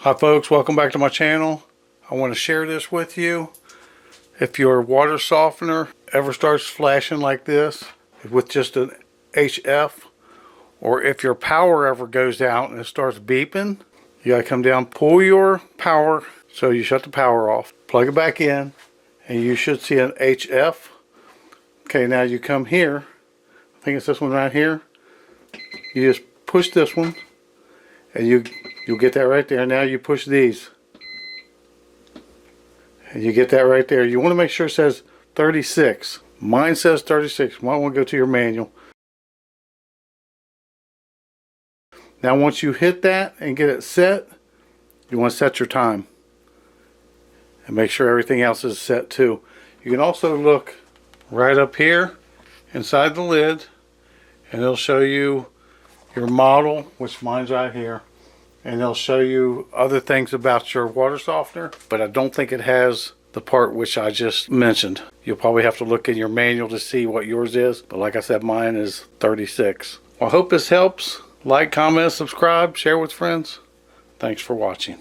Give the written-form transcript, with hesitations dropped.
Hi folks, welcome back to my channel. I want to share this with you. If your water softener ever starts flashing like this with just an HF, or if your power ever goes out and it starts beeping, you gotta come down, pull your power, so you shut the power off, plug it back in, and you should see an HF. Okay, now you come here, I think it's this one right here. You just push this one, and you'll get that right there. Now you push these, and you get that right there. You want to make sure it says 36. Mine says 36. You might want to go to your manual. Now once you hit that and get it set, you want to set your time. And make sure everything else is set too. You can also look right up here inside the lid, and it'll show you your model, which mine's right here. And it'll show you other things about your water softener, but I don't think it has the part which I just mentioned. You'll probably have to look in your manual to see what yours is, but like I said, mine is 36. Well, I hope this helps. Like, comment, subscribe, share with friends. Thanks for watching.